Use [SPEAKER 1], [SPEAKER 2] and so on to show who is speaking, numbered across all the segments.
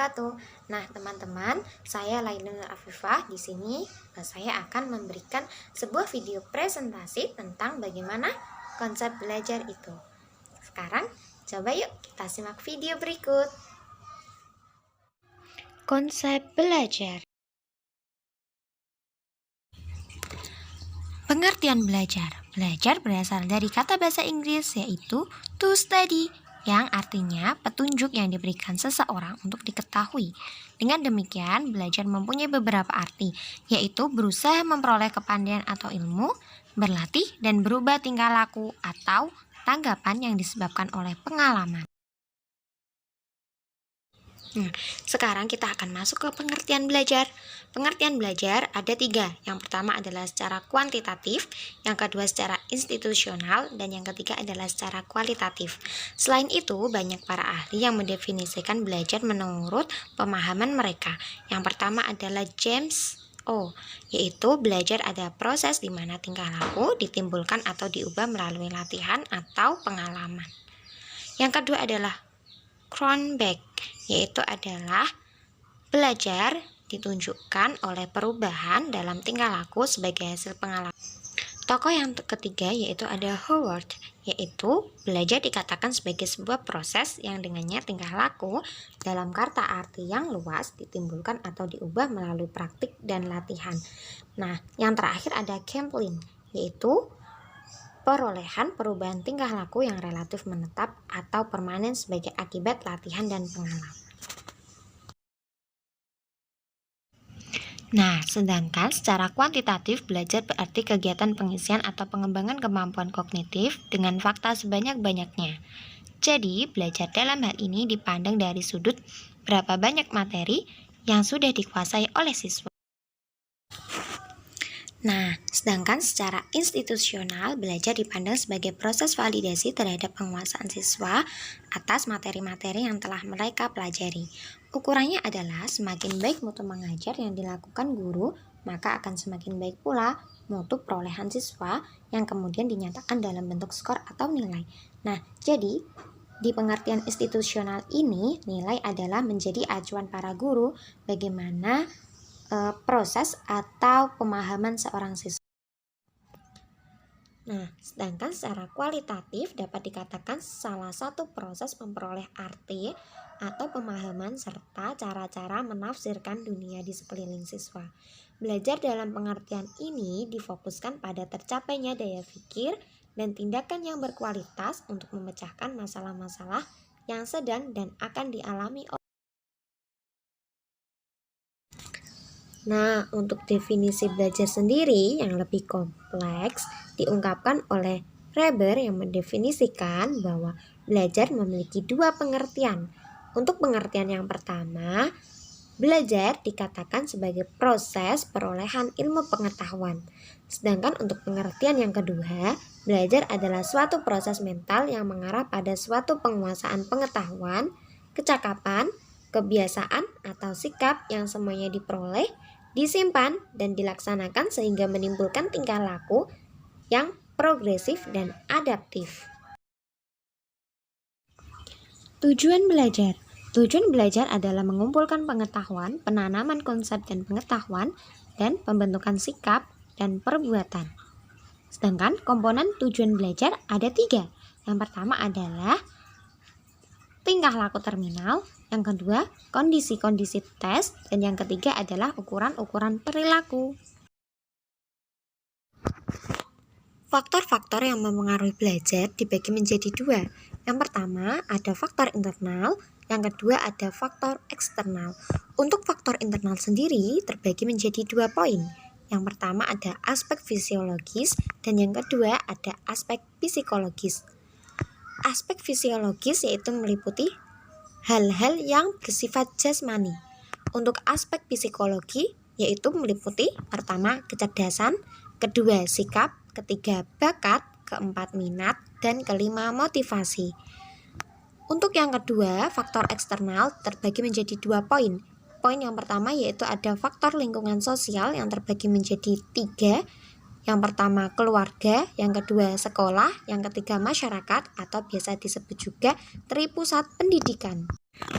[SPEAKER 1] wabarakatuh. Nah, teman-teman, saya Lailun Afifah. Di sini saya akan memberikan sebuah video presentasi tentang bagaimana konsep belajar itu. Sekarang, coba yuk kita simak video berikut. Konsep belajar. Pengertian belajar. Belajar berasal dari kata bahasa Inggris yaitu to study, yang artinya petunjuk yang diberikan seseorang untuk diketahui. Dengan demikian, belajar mempunyai beberapa arti, yaitu berusaha memperoleh kepandaian atau ilmu, berlatih dan berubah tingkah laku atau tanggapan yang disebabkan oleh pengalaman. Sekarang kita akan masuk ke pengertian belajar. Pengertian belajar ada 3. Yang pertama adalah secara kuantitatif, yang kedua secara institusional, dan yang ketiga adalah secara kualitatif. Selain itu, banyak para ahli yang mendefinisikan belajar menurut pemahaman mereka. Yang pertama adalah James O, yaitu belajar ada proses di mana tingkah laku ditimbulkan atau diubah melalui latihan atau pengalaman. Yang kedua adalah Cronbach, yaitu adalah belajar ditunjukkan oleh perubahan dalam tingkah laku sebagai hasil pengalaman. Tokoh yang ketiga yaitu ada Howard, yaitu belajar dikatakan sebagai sebuah proses yang dengannya tingkah laku dalam kata arti yang luas ditimbulkan atau diubah melalui praktik dan latihan. Nah, yang terakhir ada Kaplan, yaitu perolehan perubahan tingkah laku yang relatif menetap atau permanen sebagai akibat latihan dan pengalaman. Nah, sedangkan secara kuantitatif belajar berarti kegiatan pengisian atau pengembangan kemampuan kognitif dengan fakta sebanyak-banyaknya. Jadi, belajar dalam hal ini dipandang dari sudut berapa banyak materi yang sudah dikuasai oleh siswa. Nah, sedangkan secara institusional, belajar dipandang sebagai proses validasi terhadap penguasaan siswa atas materi-materi yang telah mereka pelajari. Ukurannya adalah semakin baik mutu mengajar yang dilakukan guru, maka akan semakin baik pula mutu perolehan siswa yang kemudian dinyatakan dalam bentuk skor atau nilai. Nah, jadi di pengertian institusional ini, nilai adalah menjadi acuan para guru bagaimana proses atau pemahaman seorang siswa. Nah, sedangkan secara kualitatif dapat dikatakan salah satu proses memperoleh arti atau pemahaman serta cara-cara menafsirkan dunia di sekeliling siswa. Belajar dalam pengertian ini difokuskan pada tercapainya daya pikir dan tindakan yang berkualitas untuk memecahkan masalah-masalah yang sedang dan akan dialami. Nah, untuk definisi belajar sendiri yang lebih kompleks diungkapkan oleh Reber yang mendefinisikan bahwa belajar memiliki 2 pengertian. Untuk pengertian yang pertama, belajar dikatakan sebagai proses perolehan ilmu pengetahuan. Sedangkan untuk pengertian yang kedua, belajar adalah suatu proses mental yang mengarah pada suatu penguasaan pengetahuan, kecakapan, kebiasaan, atau sikap yang semuanya diperoleh, disimpan, dan dilaksanakan sehingga menimbulkan tingkah laku yang progresif dan adaptif. Tujuan belajar. Tujuan belajar adalah mengumpulkan pengetahuan, penanaman konsep dan pengetahuan, dan pembentukan sikap dan perbuatan. Sedangkan komponen tujuan belajar ada 3. Yang pertama adalah tingkah laku terminal, yang kedua kondisi-kondisi tes, dan yang ketiga adalah ukuran-ukuran perilaku. Faktor-faktor yang mempengaruhi belajar dibagi menjadi 2. Yang pertama ada faktor internal, yang kedua ada faktor eksternal. Untuk faktor internal sendiri terbagi menjadi 2 poin. Yang pertama ada aspek fisiologis dan yang kedua ada aspek psikologis. Aspek fisiologis yaitu meliputi hal-hal yang bersifat jasmani. Untuk aspek psikologi yaitu meliputi pertama kecerdasan, kedua sikap, ketiga bakat, keempat minat, dan kelima motivasi. Untuk yang kedua, faktor eksternal terbagi menjadi 2 poin. Poin yang pertama yaitu ada faktor lingkungan sosial yang terbagi menjadi 3. Yang pertama keluarga, yang kedua sekolah, yang ketiga masyarakat atau biasa disebut juga tripusat pendidikan.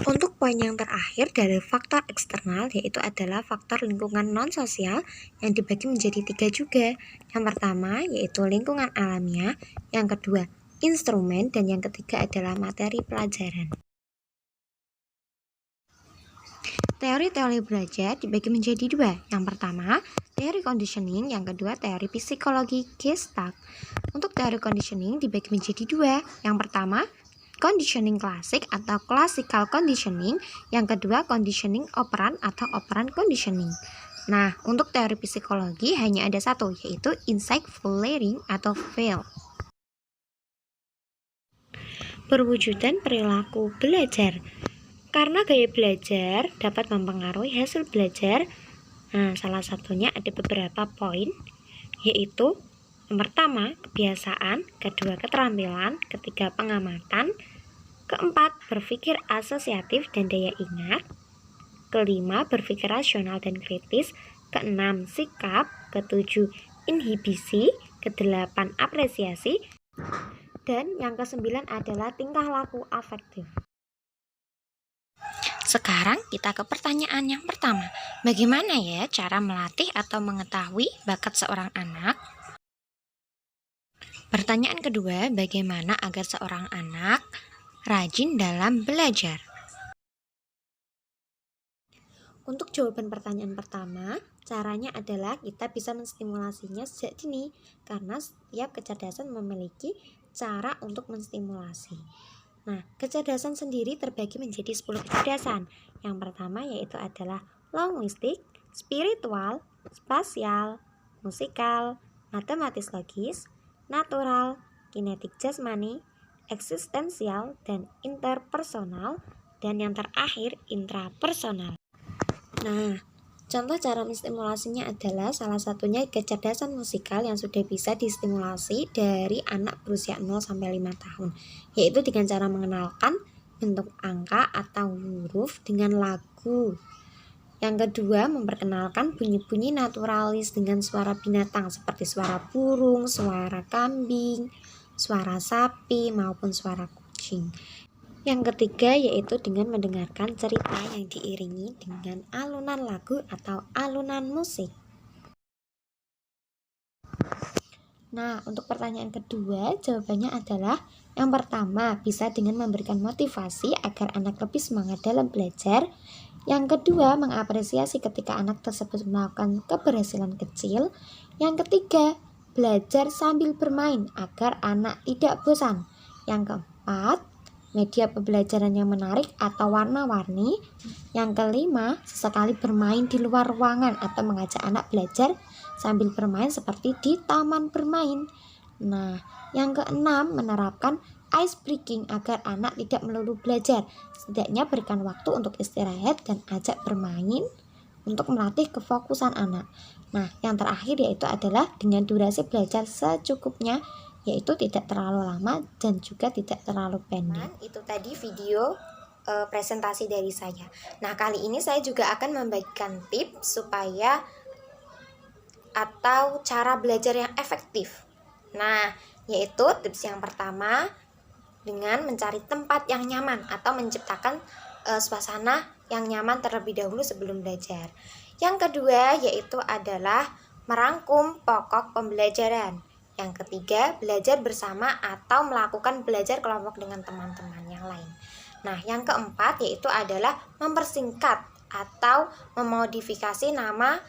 [SPEAKER 1] Untuk poin yang terakhir dari faktor eksternal yaitu adalah faktor lingkungan non-sosial yang dibagi menjadi 3 juga. Yang pertama yaitu lingkungan alamiah, yang kedua instrumen, dan yang ketiga adalah materi pelajaran. Teori-teori belajar dibagi menjadi 2. Yang pertama, teori conditioning, yang kedua teori psikologi Gestalt. Untuk teori conditioning dibagi menjadi 2. Yang pertama, conditioning klasik atau classical conditioning, yang kedua conditioning operan atau operan conditioning. Nah, untuk teori psikologi hanya ada satu, yaitu insightful learning atau FAIL. Perwujudan perilaku belajar. Karena gaya belajar dapat mempengaruhi hasil belajar, salah satunya ada beberapa poin, yaitu yang pertama, kebiasaan, kedua, keterampilan, ketiga, pengamatan, keempat, berpikir asosiatif dan daya ingat, kelima, berpikir rasional dan kritis, keenam, sikap, ketujuh, inhibisi, kedelapan, apresiasi, dan yang kesembilan adalah tingkah laku afektif. Sekarang kita ke pertanyaan yang pertama. Bagaimana ya cara melatih atau mengetahui bakat seorang anak? Pertanyaan kedua, bagaimana agar seorang anak rajin dalam belajar? Untuk jawaban pertanyaan pertama, caranya adalah kita bisa menstimulasinya sejak dini, karena setiap kecerdasan memiliki cara untuk menstimulasi. Nah, kecerdasan sendiri terbagi menjadi 10 kecerdasan. Yang pertama yaitu adalah linguistik, spiritual, spasial, musikal, matematis logis, natural, kinetik jasmani, eksistensial, dan interpersonal, dan yang terakhir intrapersonal. Nah, contoh cara menstimulasinya adalah salah satunya kecerdasan musikal yang sudah bisa distimulasi dari anak berusia 0-5 tahun, yaitu dengan cara mengenalkan bentuk angka atau huruf dengan lagu. Yang kedua, memperkenalkan bunyi-bunyi naturalis dengan suara binatang seperti suara burung, suara kambing, suara sapi, maupun suara kucing. Yang ketiga yaitu dengan mendengarkan cerita yang diiringi dengan alunan lagu atau alunan musik. Nah, untuk pertanyaan kedua, jawabannya adalah yang pertama, bisa dengan memberikan motivasi agar anak lebih semangat dalam belajar. Yang kedua, mengapresiasi ketika anak tersebut melakukan keberhasilan kecil. Yang ketiga, belajar sambil bermain agar anak tidak bosan. Yang keempat, media pembelajaran yang menarik atau warna-warni. Yang kelima, sesekali bermain di luar ruangan atau mengajak anak belajar sambil bermain seperti di taman bermain. Nah, yang keenam, menerapkan ice breaking agar anak tidak melulu belajar. Setidaknya berikan waktu untuk istirahat dan ajak bermain untuk melatih kefokusan anak. Nah, yang terakhir yaitu adalah dengan durasi belajar secukupnya, yaitu tidak terlalu lama dan juga tidak terlalu pendek. Itu tadi video presentasi dari saya. Nah, kali ini saya juga akan membagikan tips supaya atau cara belajar yang efektif. Nah, yaitu tips yang pertama dengan mencari tempat yang nyaman atau menciptakan suasana yang nyaman terlebih dahulu sebelum belajar. Yang kedua yaitu adalah merangkum pokok pembelajaran. Yang ketiga, belajar bersama atau melakukan belajar kelompok dengan teman-teman yang lain. Nah, yang keempat yaitu adalah mempersingkat atau memodifikasi nama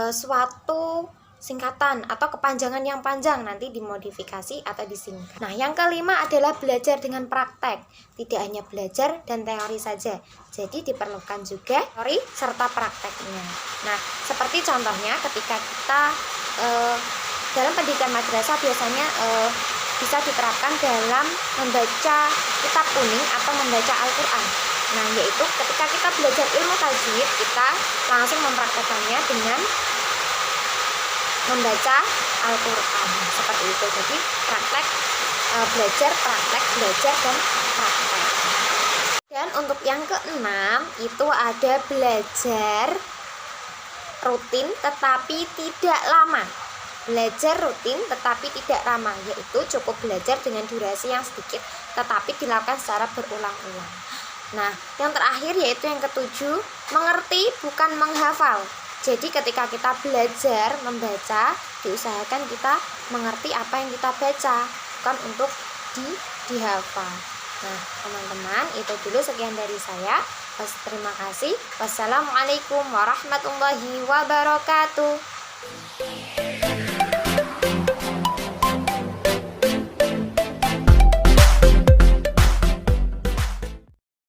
[SPEAKER 1] suatu singkatan atau kepanjangan yang panjang, nanti dimodifikasi atau disingkat. Nah, yang kelima adalah belajar dengan praktek. Tidak hanya belajar dan teori saja, jadi diperlukan juga teori serta prakteknya. Nah, seperti contohnya ketika kita dalam pendidikan madrasah biasanya bisa diterapkan dalam membaca kitab kuning atau membaca Al-Quran. Nah, yaitu ketika kita belajar ilmu tajwid, kita langsung mempraktekannya dengan membaca Al-Quran seperti itu. Jadi praktek belajar, praktek belajar, dan praktek. Dan untuk yang keenam itu ada belajar rutin tetapi tidak lama. belajar rutin tetapi tidak ramah, yaitu cukup belajar dengan durasi yang sedikit tetapi dilakukan secara berulang-ulang. Nah, yang terakhir yaitu yang ketujuh, mengerti bukan menghafal. Jadi ketika kita belajar membaca, diusahakan kita mengerti apa yang kita baca, bukan untuk dihafal. Nah, teman-teman, itu dulu sekian dari saya. Terima kasih. Wassalamualaikum warahmatullahi wabarakatuh.